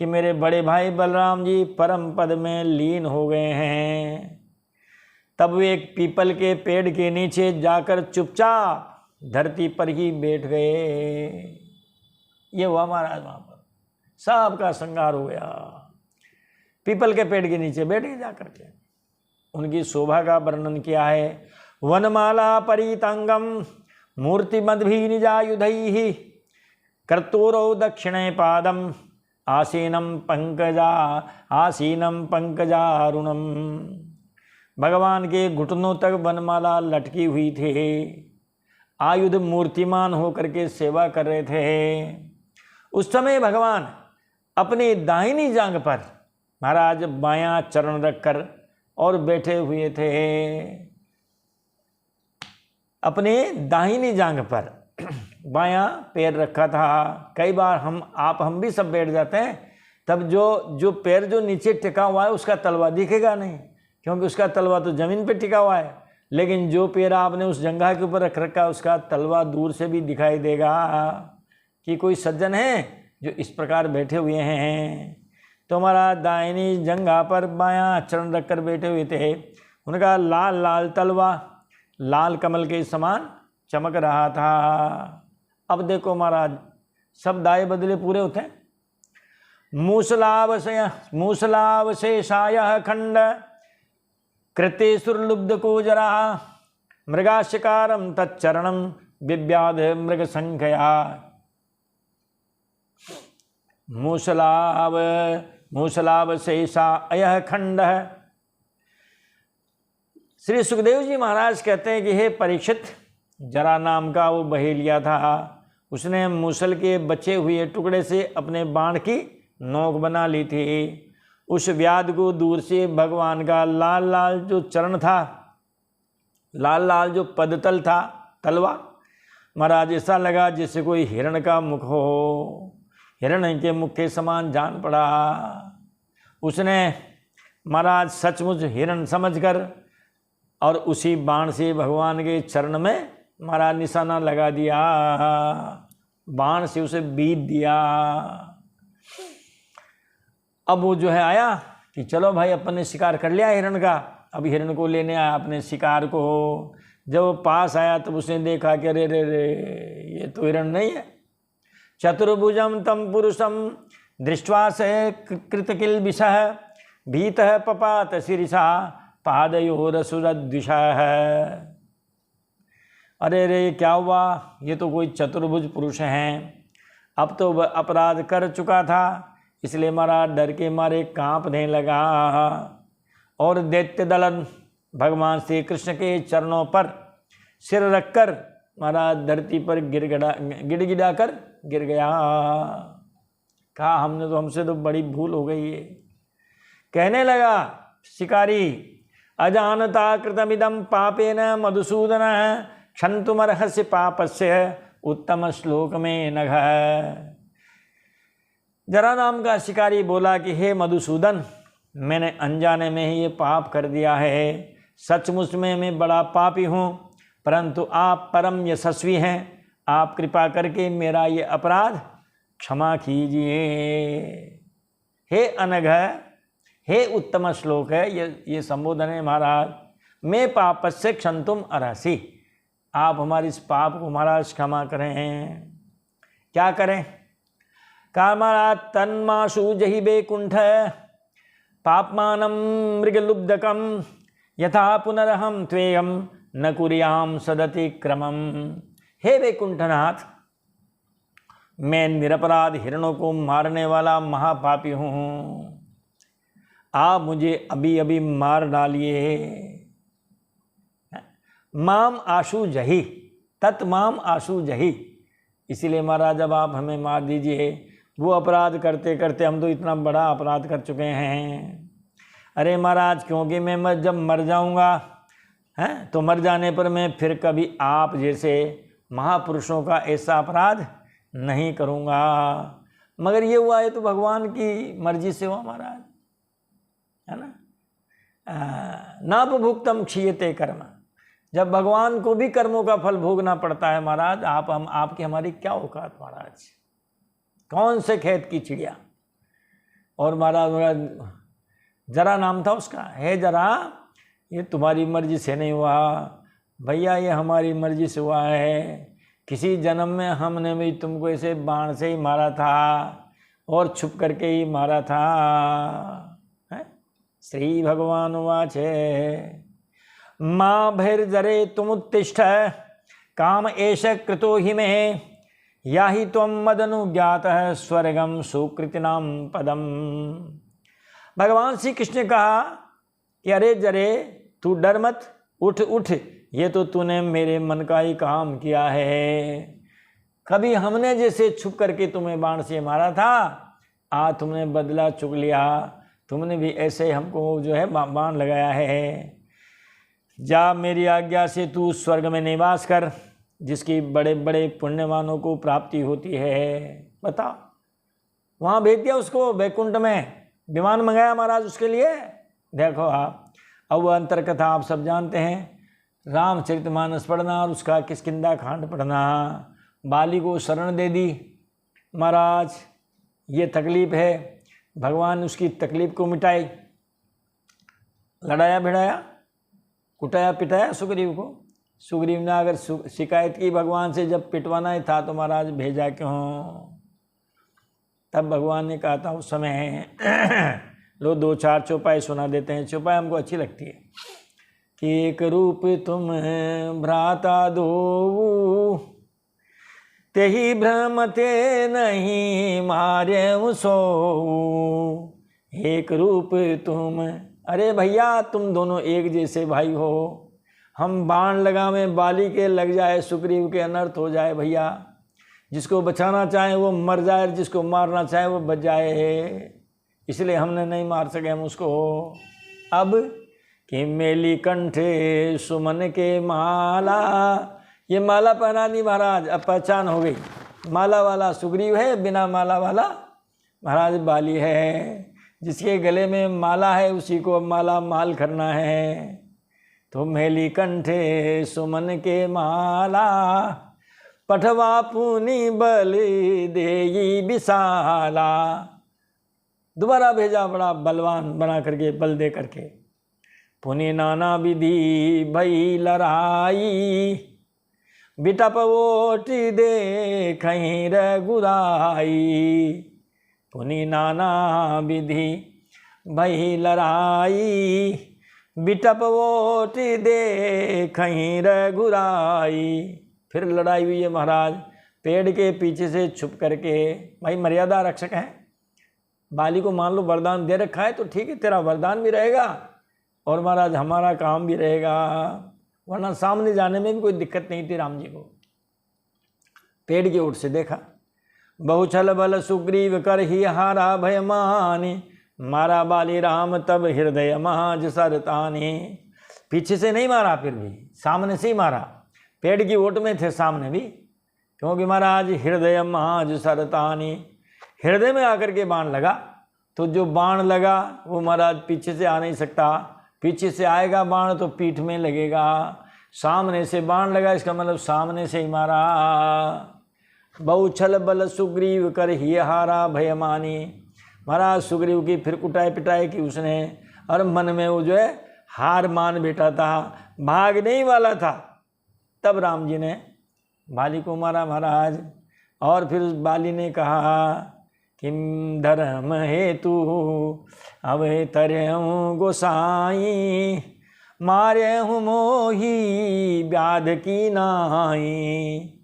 कि मेरे बड़े भाई बलराम जी परम पद में लीन हो गए हैं, तब वे एक पीपल के पेड़ के नीचे जाकर चुपचाप धरती पर ही बैठ गए। ये हुआ महाराज, वहाँ पर सबका संहार हो गया। पीपल के पेड़ के नीचे बैठ गए जाकर के। उनकी शोभा का वर्णन किया है। वनमाला परितंगम मूर्तिमद्भि निजायुधैः कर्तूरौ दक्षिणे पादम आसीनम पंकजारुणम। भगवान के घुटनों तक वनमाला लटकी हुई थी। आयुध मूर्तिमान होकर के सेवा कर रहे थे। उस समय भगवान अपनी दाहिनी जांघ पर महाराज बायां चरण रखकर और बैठे हुए थे। अपने दाहिनी जांघ पर बायां पैर रखा था। कई बार हम भी सब बैठ जाते हैं, तब जो पैर जो नीचे टिका हुआ है उसका तलवा दिखेगा नहीं, क्योंकि उसका तलवा तो जमीन पे टिका हुआ है। लेकिन जो पैर आपने उस जंघा के ऊपर रख रखा है उसका तलवा दूर से भी दिखाई देगा कि कोई सज्जन है जो इस प्रकार बैठे हुए हैं। तो हमारा दाहिनी जंघा पर बायां चरण रखकर बैठे हुए थे। उनका लाल लाल तलवा लाल कमल के समान चमक रहा था। अब देखो महाराज, सब दाएं बदले पूरे होते हैं। मूसलावशेषाय खंड कृते सुरलुब्ध को जरा मृगाशिकारम तच्चरणम विव्याध मृग संख्या। मूसलावशेषाय खंड। श्री सुखदेव जी महाराज कहते हैं कि हे परीक्षित, जरा नाम का वो बहेलिया था, उसने मूसल के बचे हुए टुकड़े से अपने बाण की नोक बना ली थी। उस व्याध को दूर से भगवान का लाल लाल जो चरण था, लाल लाल जो पदतल था, तलवा, महाराज ऐसा लगा जैसे कोई हिरण का मुख हो, हिरण के मुख के समान जान पड़ा। उसने महाराज सचमुच हिरण समझकर और उसी बाण से भगवान के चरण में महाराज निशाना लगा दिया, बाण से उसे बीत दिया। अब वो जो है आया कि चलो भाई अपन ने शिकार कर लिया हिरण का, अब हिरण को लेने आया अपने शिकार को। जब वो पास आया तब उसने देखा कि अरे रे रे ये तो हिरण नहीं है। चतुर्भुजम तम पुरुषम दृष्ट्वा से कृतकिल्बिषः भीतः पपात शिरसा पादयोरसुरद्विषः। अरे रे क्या हुआ, ये तो कोई चतुर्भुज पुरुष हैं। अब तो वह अपराध कर चुका था, इसलिए महाराज डर के मारे कांपने लगा और दैत्य दलन भगवान श्री कृष्ण के चरणों पर सिर रखकर महाराज धरती पर गिड़गिड़ा कर गिर गया। कहा हमसे तो बड़ी भूल हो गई है। कहने लगा शिकारी, अजानता कृतमिदं पापेन मधुसूदन क्षन्तुमर्हसि पापस्य उत्तम श्लोक में नघ। जरा नाम का शिकारी बोला कि हे मधुसूदन, मैंने अनजाने में ही ये पाप कर दिया है। सचमुच में मैं बड़ा पापी हूँ, परंतु आप परम यशस्वी हैं, आप कृपा करके मेरा ये अपराध क्षमा कीजिए। हे अनघ, हे उत्तम श्लोक है, ये संबोधन है महाराज। मैं पापस्य क्षन्तुम अर्हसि, आप हमारे इस पाप को महाराज क्षमा करें। क्या करें? कहा महाराज, तन्माशु जहि बैकुंठ पापमानं मृगलुब्धकम यथा पुनरहम त्वेयम न कुर्याम सदतिक्रमम। हे बैकुंठनाथ, मैं निरपराध हिरणों को मारने वाला महापापी हूँ, आप मुझे अभी अभी मार डालिए। माम आशु जही तत् माम आशु जही, इसीलिए महाराज जब आप हमें मार दीजिए। वो अपराध करते करते हम तो इतना बड़ा अपराध कर चुके हैं। अरे महाराज, क्योंकि मैं जब मर जाऊंगा हैं तो मर जाने पर मैं फिर कभी आप जैसे महापुरुषों का ऐसा अपराध नहीं करूंगा। मगर ये हुआ है तो भगवान की मर्जी से हुआ महाराज, है ना। नापभुक्तम क्षीयते कर्म, जब भगवान को भी कर्मों का फल भोगना पड़ता है महाराज, आपकी हमारी क्या औकात महाराज, कौन से खेत की चिड़िया। और महाराज जरा नाम था उसका, है जरा ये तुम्हारी मर्जी से नहीं हुआ भैया, ये हमारी मर्जी से हुआ है। किसी जन्म में हमने भी तुमको ऐसे बाण से ही मारा था और छुप करके ही मारा था। है? श्री भगवान वाचे माँ भैर्जरे तुमुत्तिष्ठ काम एष कृतो हि में या ही त्वं मदनुज्ञात स्वर्गम सुकृतिनाम पदम। भगवान श्री कृष्ण ने कहा कि अरे जरे तू डर मत, उठ उठ, ये तो तूने मेरे मन का ही काम किया है। कभी हमने जैसे छुप करके तुम्हें बाण से मारा था, आज तुमने बदला चुक लिया, तुमने भी ऐसे हमको जो है बाण लगाया है। जा मेरी आज्ञा से तू स्वर्ग में निवास कर, जिसकी बड़े बड़े पुण्यवानों को प्राप्ति होती है। बता वहाँ भेज दिया उसको वैकुंठ में, विमान मंगाया महाराज उसके लिए। देखो आप, अब वह अंतर कथा आप सब जानते हैं, रामचरितमानस पढ़ना और उसका किष्किंधा कांड पढ़ना। बाली को शरण दे दी महाराज, ये तकलीफ है, भगवान उसकी तकलीफ को मिटाई, लड़ाया भिड़ाया, कुटाया पिटाया सुग्रीव को। सुग्रीव ने अगर शिकायत की भगवान से, जब पिटवाना ही था तो महाराज भेजा क्यों? तब भगवान ने कहा था उस समय लो 2-4 चौपाई सुना देते हैं, चौपाई हमको अच्छी लगती है कि एक रूप तुम भ्राता दो, तेहि भ्रमते नहीं मारे सो। एक रूप तुम, अरे भैया तुम दोनों एक जैसे भाई हो, हम बाण लगावें बाली के लग जाए, सुग्रीव के अनर्थ हो जाए भैया, जिसको बचाना चाहे वो मर जाए, जिसको मारना चाहे वो बच जाए, इसलिए हमने नहीं मार सके हम उसको। अब कि मेली कंठे सुमन के माला, ये माला पहना दी महाराज, अब पहचान हो गई, माला वाला सुग्रीव है, बिना माला वाला महाराज बाली है। जिसके गले में माला है उसी को अब माला माल करना है। तो मेली कंठे सुमन के माला, पठवा पुनि बल देई विशाला। दोबारा भेजा बड़ा बलवान बना करके, बल दे करके। पुनि नाना विधि भई लड़ाई, बिटप वोटी दे कहीं रघुराई। पुनि नाना विधि भई लड़ाई, बिटप वोटी दे कहीं रघुराई। फिर लड़ाई हुई है महाराज, पेड़ के पीछे से छुप करके। भाई मर्यादा रक्षक है, बाली को मान लो वरदान दे रखा है तो ठीक है, तेरा वरदान भी रहेगा और महाराज हमारा काम भी रहेगा, वरना सामने जाने में भी कोई दिक्कत नहीं थी राम जी को। पेड़ की ओर से देखा, बहुछल बल सुग्रीव कर ही हारा भय मानी, मारा बाली राम तब हृदय महाज सरतानी। पीछे से नहीं मारा, फिर भी सामने से ही मारा, पेड़ की ओट में थे सामने भी, क्योंकि महाराज हृदय महाज सरतानी, हृदय में आकर के बाण लगा। तो जो बाण लगा वो महाराज पीछे से आ नहीं सकता, पीछे से आएगा बाण तो पीठ में लगेगा, सामने से बाण लगा इसका मतलब सामने से ही मारा। बहुछल बल सुग्रीव कर ही हारा भय मानी, महाराज सुग्रीव की फिर कुटाई पिटाई की उसने, और मन में वो जो है हार मान बैठा था, भागने ही वाला था। तब राम जी ने बाली को मारा महाराज। और फिर बाली ने कहा किम धर्म हेतु अवतर्यहूँ गोसाई, मारे हूँ मोही व्याध की नाई।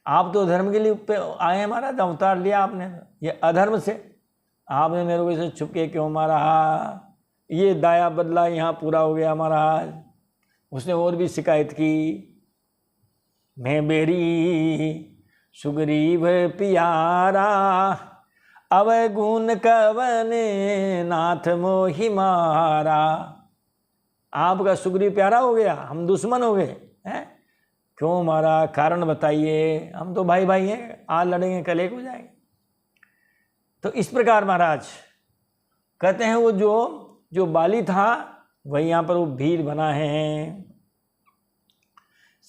आप तो धर्म के लिए आए हैं महाराज, अवतार लिया आपने, ये अधर्म से आपने मेरे को इसे छुप के क्यों मारा? ये दाया बदला यहाँ पूरा हो गया महाराज। उसने और भी शिकायत की, मैं बेरी सुग्रीव प्यारा, अवगुण कवन नाथ मोहि मारा। आपका सुग्रीव प्यारा हो गया, हम दुश्मन हो गए हैं, क्यों मारा? कारण बताइए, हम तो भाई भाई हैं, आज लड़ेंगे कल एक हो जाएंगे। तो इस प्रकार महाराज कहते हैं वो जो बाली था वही यहाँ पर वो भील बना है।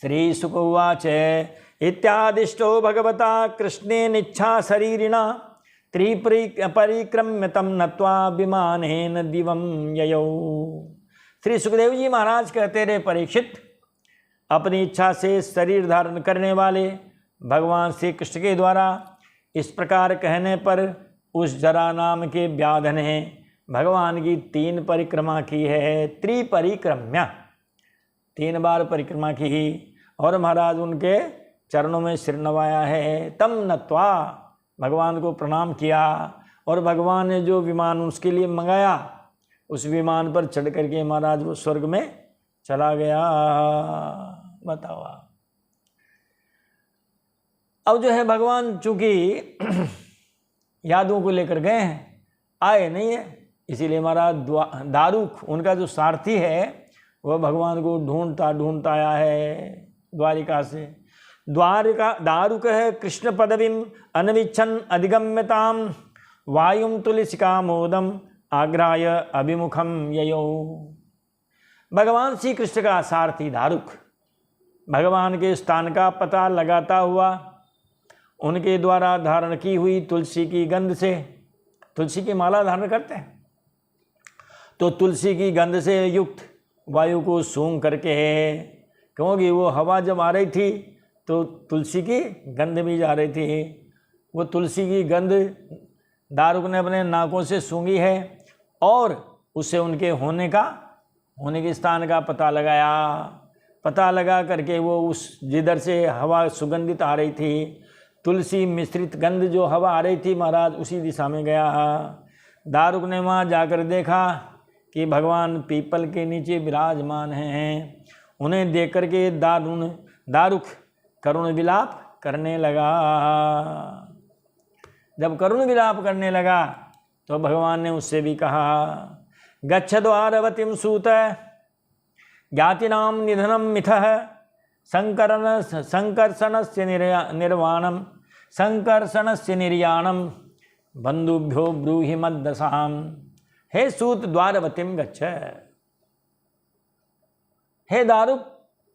श्री शुक उवाच इत्यादिष्टो भगवता कृष्णे निच्छा शरीरिणा, त्रिपरिक्रम्य तम नत्वा विमानेन दिवम ययौ। श्री सुखदेव जी महाराज कहते रहे, परीक्षित अपनी इच्छा से शरीर धारण करने वाले भगवान श्री कृष्ण के द्वारा इस प्रकार कहने पर उस जरा नाम के व्याध ने भगवान की 3 परिक्रमा की है। त्रिपरिक्रम्या, 3 बार परिक्रमा की, और महाराज उनके चरणों में सिर नवाया है। तम नत्वा, भगवान को प्रणाम किया, और भगवान ने जो विमान उसके लिए मंगाया उस विमान पर चढ़ करके महाराज वो स्वर्ग में चला गया। बताओ अब जो है भगवान चूंकि यादों को लेकर गए हैं, आए नहीं है, इसीलिए महाराज दारुक उनका जो सारथी है वह भगवान को ढूंढता आया है द्वारिका से। दारुक है कृष्ण पदवीं अनविच्छन अधिगम्यताम, वायुं तुलसिका मोदम आग्राय अभिमुखम ययो। भगवान श्री कृष्ण का सारथी दारुक भगवान के स्थान का पता लगाता हुआ उनके द्वारा धारण की हुई तुलसी की गंध से, तुलसी की माला धारण करते हैं तो तुलसी की गंध से युक्त वायु को सूंघ करके, क्योंकि वो हवा जब आ रही थी तो तुलसी की गंध भी जा रही थी, वो तुलसी की गंध दारुक ने अपने नाकों से सूंघी है और उससे उनके होने के स्थान का पता लगाया। पता लगा करके वो उस जिधर से हवा सुगंधित आ रही थी, तुलसी मिश्रित गंध जो हवा आ रही थी महाराज, उसी दिशा में गया। दारुक ने वहाँ जाकर देखा कि भगवान पीपल के नीचे विराजमान हैं। उन्हें देख करके दारुक करुण विलाप करने लगा। जब करुण विलाप करने लगा तो भगवान ने उससे भी कहा, गच्छ द्वारवतीं सूत ज्ञातिनां निधनं मिथः संकर्षणस्य निर्याणं बंधुभ्यो ब्रूहि मद्दशां। हे सूत द्वारवतीं गच्छ, हे दारुक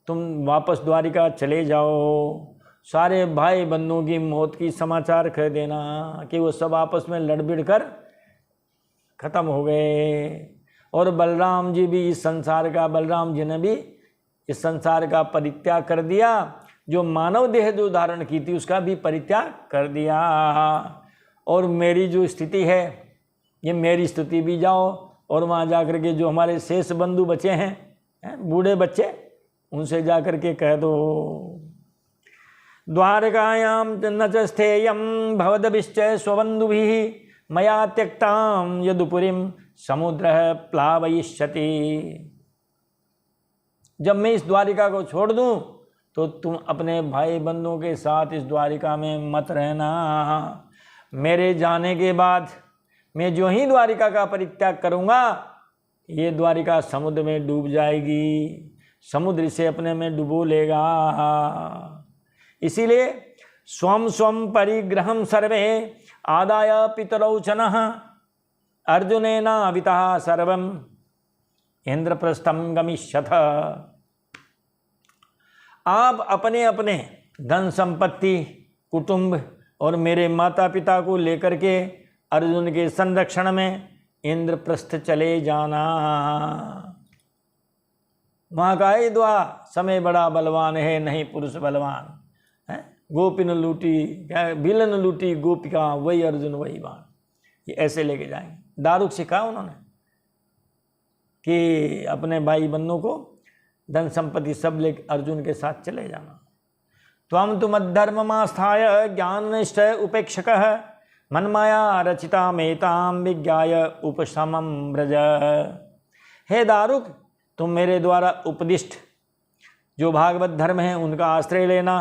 तुम वापस द्वारिका चले जाओ, सारे भाई बंधुओं की मौत की समाचार कह देना कि वो सब आपस में लड़बिड़ कर खत्म हो गए। और बलराम जी भी इस संसार का, बलराम जी ने भी इस संसार का परित्याग कर दिया, जो मानव देह जो धारण की थी उसका भी परित्याग कर दिया। और मेरी जो स्थिति है, ये मेरी स्थिति भी जाओ और वहाँ जाकर के जो हमारे शेष बंधु बचे हैं, बूढ़े बच्चे, उनसे जाकर के कह दो, द्वारकायां न च स्थेयं भवद्भिश्च स्वबन्धुभिः मया त्यक्तां यदुपुरीं समुद्रः प्लावयिष्यति। जब मैं इस द्वारिका को छोड़ दूं तो तुम अपने भाई बंधुओं के साथ इस द्वारिका में मत रहना। मेरे जाने के बाद मैं जो ही द्वारिका का परित्याग करूंगा, ये द्वारिका समुद्र में डूब जाएगी, समुद्र इसे अपने में डुबो लेगा। इसीलिए स्वम स्वम परिग्रहम सर्वे आदाय पितरौ च नः अर्जुनेनावितः सर्वं इंद्रप्रस्थं गमिष्यथ। आप अपने अपने धन संपत्ति, कुटुंब और मेरे माता पिता को लेकर के अर्जुन के संरक्षण में इंद्रप्रस्थ चले जाना। वहाँ का समय बड़ा बलवान है, नहीं पुरुष बलवान है। गोपिन लूटी क्या, बिलन लूटी गोपिका, वही अर्जुन वही बाण, ये ऐसे लेके जाएंगे। दारुक सिखा उन्होंने कि अपने भाई बंधुओं को धन संपत्ति सब लेके अर्जुन के साथ चले जाना। त्वं तु मद्धर्ममास्थाय ज्ञाननिष्ठ उपेक्षकः मनमाया रचिता मेतां विज्ञाय उपशमं व्रज। हे दारुक, तुम मेरे द्वारा उपदिष्ट जो भागवत धर्म है उनका आश्रय लेना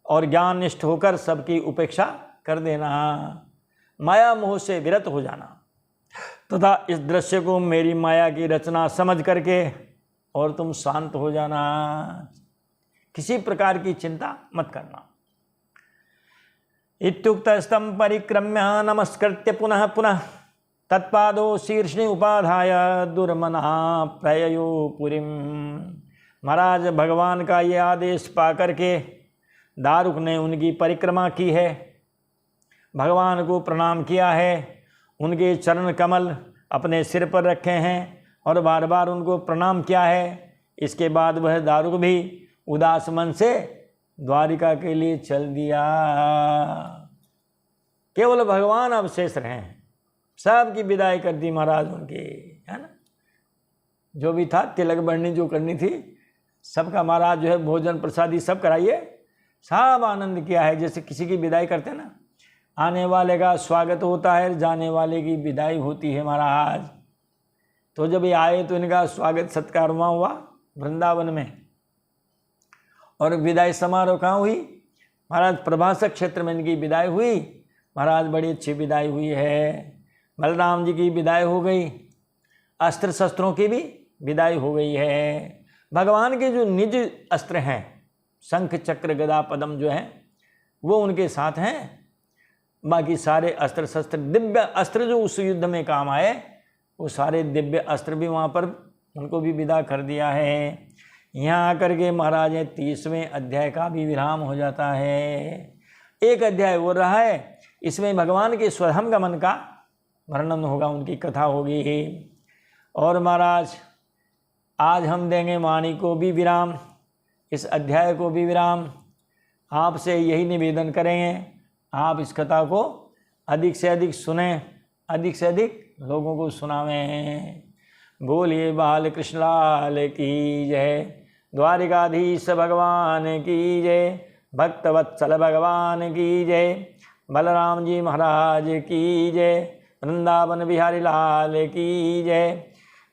और ज्ञान निष्ठ होकर सबकी उपेक्षा कर देना, माया मोह से विरत हो जाना तथा इस दृश्य को मेरी माया की रचना समझ करके और तुम शांत हो जाना, किसी प्रकार की चिंता मत करना। इत्युक्तस्तं परिक्रम्य नमस्कृत्य पुनः पुनः तत्पादो शीर्षनि उपाधाय दुर्मनः प्रययो पुरीं। महाराज, भगवान का ये आदेश पा करके दारुक ने उनकी परिक्रमा की है, भगवान को प्रणाम किया है, उनके चरण कमल अपने सिर पर रखे हैं और बार बार उनको प्रणाम किया है। इसके बाद वह दारुक भी उदास मन से द्वारिका के लिए चल दिया। केवल भगवान अब शेष रहे हैं, सबकी विदाई कर दी महाराज उनकी, है ना। जो भी था तिलक बढ़नी जो करनी थी सबका महाराज जो है भोजन प्रसादी सब कराइए, सब आनंद किया है। जैसे किसी की विदाई करते हैं ना, आने वाले का स्वागत होता है, जाने वाले की विदाई होती है महाराज। तो जब ये आए तो इनका स्वागत सत्कार वहाँ हुआ वृंदावन में। और विदाई समारोह कहाँ हुई महाराज? प्रभासक क्षेत्र में इनकी विदाई हुई महाराज, बड़ी अच्छी विदाई हुई है। बलराम जी की विदाई हो गई, अस्त्र शस्त्रों की भी विदाई हो गई है। भगवान के जो निज अस्त्र हैं, शंख चक्र गदा पद्म जो हैं वो उनके साथ हैं। बाकी सारे अस्त्र शस्त्र, दिव्य अस्त्र जो उस युद्ध में काम आए, वो सारे दिव्य अस्त्र भी वहाँ पर उनको भी विदा कर दिया है। यहाँ आकर के महाराज 30वें अध्याय का भी विराम हो जाता है। एक अध्याय वो रहा है, इसमें भगवान के स्वधाम गमन का वर्णन होगा, उनकी कथा होगी। और महाराज आज हम देंगे वाणी को भी विराम, इस अध्याय को भी विराम। आपसे यही निवेदन करेंगे, आप इस कथा को अधिक से अधिक सुने, अधिक से अधिक लोगों को सुनावें। बोलिए बाल कृष्ण लाल की जय, द्वारिकाधीश भगवान की जय, भक्तवत्सल भगवान की जय, बलराम जी महाराज की जय, वृंदावन बिहारी लाल की जय,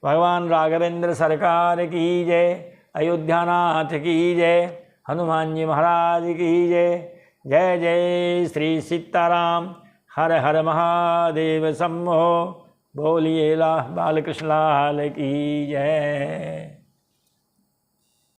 भगवान राघवेंद्र सरकार की जय, अयोध्यानाथ की जय, हनुमान जी महाराज की जय। जय जय श्री सीताराम, हर हर महादेव शंभो। बोलिए बालकृष्ण लाल की जय।